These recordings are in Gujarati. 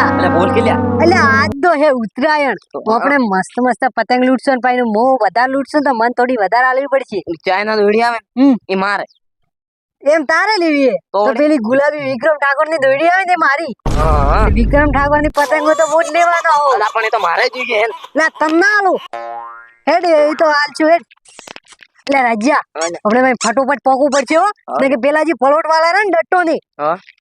એટલે બોલ કે લ્યા એટલે આજ તો હે ઉત્તરાયણ આપણે મસ્ત મસ્ત પતંગ લૂટશો ને પાછું મો વધારે લૂટશો તો મને થોડી વધારે આલવી પડશે. ચાઇના દોડી આવે એ મારે એમ તારે લેવી તો પેલી ગુલાબી વિક્રમ ઠાકોર ની દોડી આવે ને મારી. વિક્રમ ઠાકોર ની પતંગો તો બહુ જ લેવાનો હો. પણ એ તો મારે જોઈએ એટલે તમને આલું હેડ એ તો હાલ છું હેડ. એટલે રાજ્યા આપણે ભાઈ ફટોફટ પોકવું પડશે હો ને કે પેલા જે પલોટ વાળા રે ને ડટ્ટો ની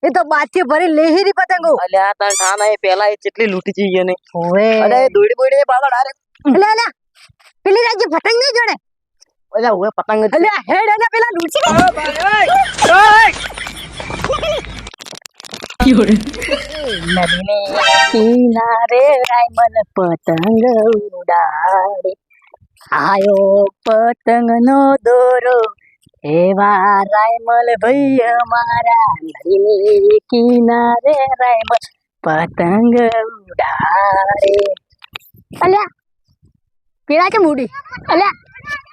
એ તો બાથી ભરી લેહીરી પતંગો. એટલે આ તણ ઠાના એ પેલા એ કેટલી લૂટી જઈએ ને ઓએ અરે દોડી બોડી પાછળ ડાયરેક્ટ એટલે અલ્યા પેલી રાજ્ય પતંગ નહીં જોડે. એટલે ઓએ પતંગ અલ્યા હેડ અને પેલા લૂટી કિનારે રાયમન પતંગ ઉડાડે આયો પતંગ નો દોરો એવા રાયમલ ભાઈ અમારા નદીની કિનારે રાયમલ પતંગ ઉડાડે. અલ્યા પેલા કે મૂડી અલ્યા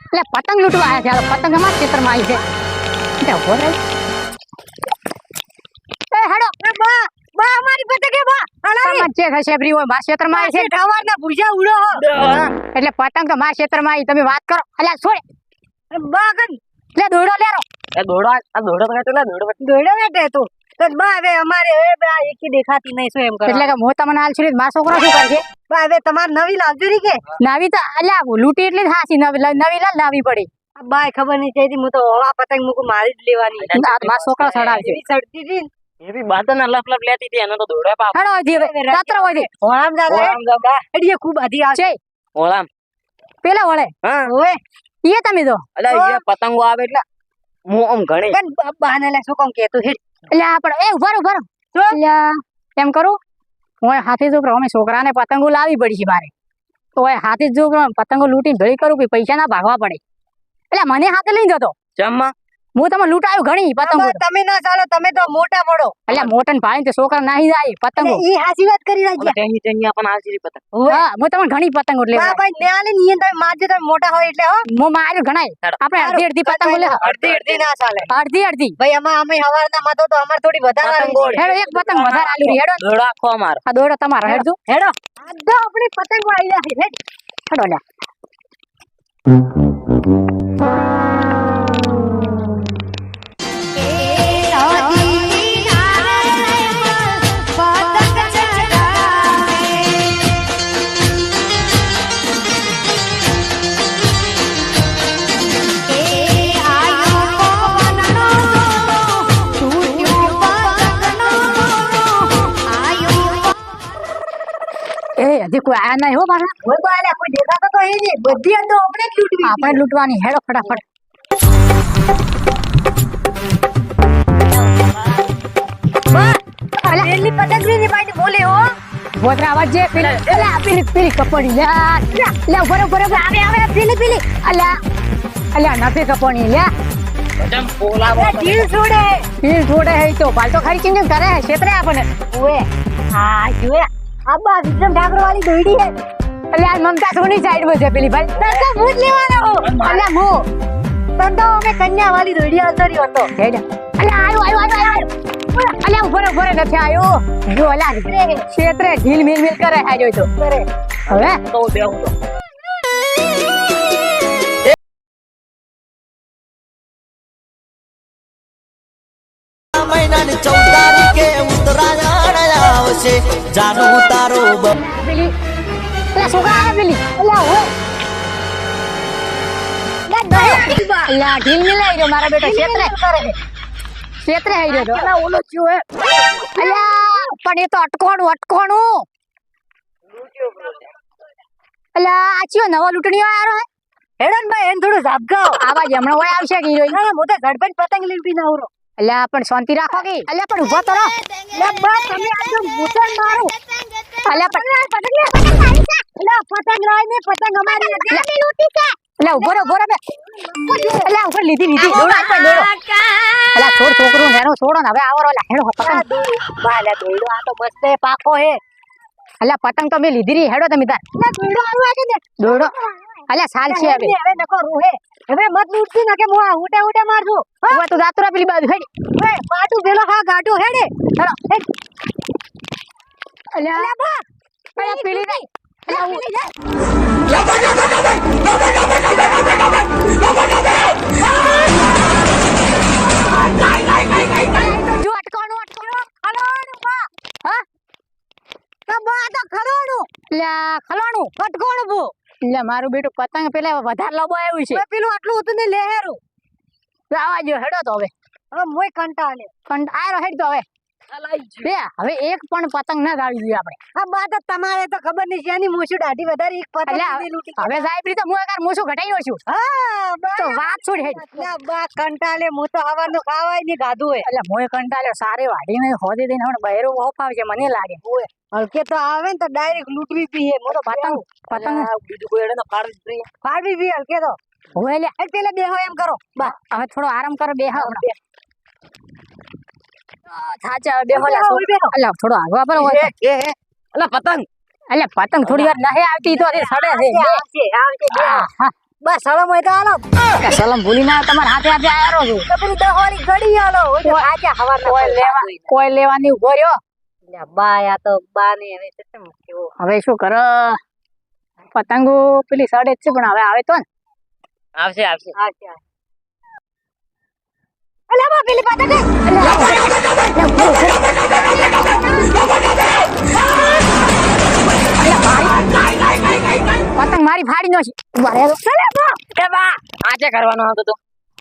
એટલે પતંગ લૂંટવા આવ્યા છે. પતંગ અમારા ક્ષેત્રમાં આવી છે. હેડો બા બા અમારી પતંગ બા હલાવી ચેક હશે એવરી હોય મારા ક્ષેત્રમાં આવી છે. ઠાવારના ભુજા ઉડો એટલે પતંગ તો મારા ક્ષેત્રમાં આવી. તમે વાત કરો અલ્યા છોડ બા કન લે દોડો લેરો એ દોડો આ દોડો તો લે દોડો બેઠે તું તો બા હવે અમારે એ બા એકી દેખાતી નહીં શું એમ કરો એટલે કે હું તમને હાલ છું મારા છોકરો શું કરશે બા હવે તમાર નવી લાવજરી કે નવી તો અલ્યા લૂટી એટલે હાસી નવી લાવવી પડી. બા ખબર નહીં ચાહીતી હું તો હવા પતંગ મૂકું મારી જ લેવાની. મારા છોકરા સડાવશે સડતી હતી એ બી બાદના લપ લપ લેતી હતી એનો તો દોડે પાપ હડો જી રાત્ર હોય છે ઓળામ જાગા એડીએ ખૂબ આધી આવશે ઓળામ પેલા વળે હા ઓએ ઈએ તમે તો અલે એ પતંગો આવે એટલે મો આમ ઘણી બાને લે શું કોમ કે તું હેડ એટલે આપણે એ ઉભા અલ્યા એમ કરું હું હાથે જો અમે છોકરાને પતંગો લાવી પડી છે બારે તો એ હાથે જો પતંગો લૂટીને ભેળી કરું કે પૈસા ના ભાગવા પડે એટલે મને હાથે લઈ જતો જમવા હું તમે લૂંટાયું ઘણી પતંગો તમે ના ચાલો તમે તો મોટા પડો એટલે મોટન ભાઈ તે છોકરા નાહી જાય પતંગો ઈ હાસી વાત કરી રહ્યા ટેહી ટેહી આપણ આજી પતંગ હા હું તમને ઘણી પતંગો લે ભાઈ ને આલે નિયન તમે મારજે તમે મોટા હોય એટલે હો હું માર્યું ઘણાય આપણે અડધી અડધી પતંગો લે અડધી ના ચાલે અડધી ભાઈ અમે હવારના માં તો અમાર થોડી વધારે હેડો એક પતંગ વધારે આલી હેડો દોડો આખો અમાર આ દોડો તમારો હેડજો હેડો આધો આપણી પતંગો આઈલા છે હેડો લે હજી કોઈ આયા નહીં હો મારા કોઈ તો આલ્યા કોઈ દેખાતો તો હી નહીં બધી તો આપણે જ લૂટવી આપણે લૂટવાની હેડો ફટાફટ બા પેલી પતંગની પાટી બોલે હો બોતરા આવાજ જે પેલી એલા પેલી કપડી લે ઉપર આવે પેલી અલ્યા નથી કપડી લે જમ બોલાવો ઢીલ છોડે હે તો બાલ તો ખાઈ કેમ કરે ક્ષેત્રે આપણને ઓએ હા જોએ અબ્બા વિક્રમ ઠાકોર વાળી દોડી હે એટલે આ મમતા સોની સાઈડ માં છે પેલી ભાઈ તરતો ભૂત લેવાનો અલ્યા મો તરતો અમે કન્યા વાળી દોડી અસરી હતો અલ્યા આયો અલ્યા ઉપર નથી આયો જો અલ્યા ક્ષેત્રે ઢીલ મિલ કરે આજો તો કરે હવે તો દેવું તો મહિનાની 14 તારીખે ઉત્તરાયણ આવશે જાનું તારો પેલી પેલા છોકરા આવે પેલી અલ્યા હોય અલ્યા ઢીલ મિલાઈ ગયો મારા બેટા ક્ષેત્રે આવી ગયો અલ્યા ઓલો થયો હે અલ્યા પણ એ તો અટકોણું અલ્યા આચીઓ નવો લૂંટણીઓ આયો હે હેડન ભાઈ એન થોડું ઝાપગાવ આવાજ હમણાં હોય આવશે કે હીરો ના મોટે ઝડપન પતંગ લૂંટી ના આવરો અલ્યા પણ શાંતિ રાખો કે અલ્યા પણ ઉભા તો રહો લે બસ તમે આજો ભૂતન મારો અલ્યા પતંગ અલ્યા પતંગ રાય ને પતંગ અમારી ગાડી લૂટી છે અલ્યા ઉભો રહો બે અલ્યા ઉપર લીધી દોડો અલ્યા છોડ છોકરું નેનો છોડો ને હવે આવરો અલ્યા હેડો પતંગ બાલા દોડો આ તો મસ્ત પાકો હે અલ્યા પતંગ તો મે લીધી રી હેડો તમે તાર દોડો આવું આ કે દોડો અલ્યા સાલ છે હવે નકો રૂહે હવે મત લૂટતી ના કે હું ઉટે મારજો હવે તો જાતરા પેલી બાજુ હેડ ઓય પાટુ ભેલો હા ગાડો હેડે હેડો અલ્યા બા અલ્યા પેલી નહીં જો અટકાણું ખલોણું બા હા તો બા તો ખલોણું અલ્યા ખલોણું અટકાણું બો અલ્યા મારું બેટું પતંગ પેલા વધારે લબો આવ્યું છે પેલું આટલું હતું ને લહેરું આવા જો હેડો તો હવે મોય કંટાળ્યો હેડ તો હવે બે હવે એક પણ પતંગ ના ગાળી જોઈએ આપણે આ બા તો તમારે તો ખબર નહીં શેની મોસું દાઢી વધારે એક પતંગ હવે સાહેબ તો હું એકવાર મોસું ઘટાડ્યો છું હા તો વાત છોડ હેડ બા કંટાળે હું તો આવવાનું ખાવાય નહીં ગાધું હોય એટલે મોય કંટાળ્યો સારે વાડીને હોદે દઈને હવે બહેરો ઓફ આવશે મને લાગે ઓય હલકે તો આવે ને તો ડાયરેક્ટ લૂંટવી પીએ મોટો પતંગ બીજું કોઈ એડે ફાડવી પી હલકે તો હોય લે એ પેલે બેહો એમ કરો બા હવે થોડો આરામ કરો બેહો હમણાં થાચા બેહો લા અલ્લા થોડો આગવા પર હોય એ અલ્લા પતંગ અલ્લા પતંગ થોડી વાર નહે આવતી તો સડે છે આવશે બસ સલમ હોય તો આલો સલમ ભૂલી ના તમાર હાથે હાથે આયરો છું તો પેલી દહોરી ઘડી આલો આજા હવાર કોઈ લેવાની ઉભો રહ્યો અલ્લા બા આ તો બા ને હવે કેમ કેવો હવે શું કરો પતંગો પેલી સડે છે પણ હવે આવે તો ને આવશે અલ્યા બા પેલી પતંગ પતંગ મારી ફાડી નો છે બા આજે કરવાનો હતો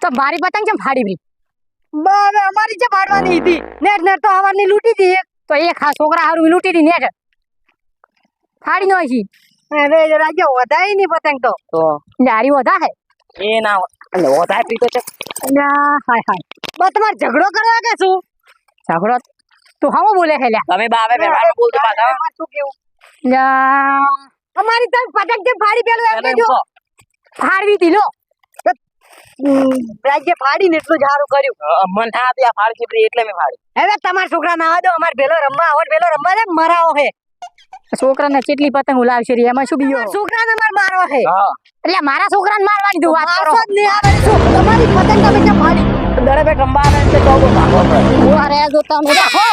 તો મારી પતંગ કેમ ફાડી ભરી બા હવે અમારી જે ફાડવાની હતી નેટ તો હવાની લૂટી હતી તો એક આ છોકરા હારું લૂટી હતી નેટ ફાડી નો છે અરે રાજ્ય વધાય ની પતંગ તો જારી વધા હે એ ના એટલે વધારે પીતો છે અલ્યા હાય હાય બા તમાર ઝઘડો કરવા કે શું ઝઘડો તું હમ બોલે છે લ્યા તમે બા હવે વ્યવહારમાં બોલતો પાછા શું કેવું અમારી તો પતંગ જે ફાડી પેલું એમ કેજો ફાડવી દી લો રાજ્ય ફાડી ને એટલું સારું કર્યું મન થા આ ફાડ છે એટલે મેં ફાડી હવે તમાર છોકરા ના દો અમાર ભેલો રમવા આવડ ભેલો રમવા દે મરાવો હે છોકરાને કેટલી પતંગ ઉલાવશે રે એમાં શું બીજો છોકરાને મારો હે એટલે મારા છોકરાને મારવાની તું વાત કરો ને આવે શું તમારી પતંગ તમે કેમ ફાડી દરે બે રંબા આવે તો તો ભાગો પડે અરે જો તમે રાખો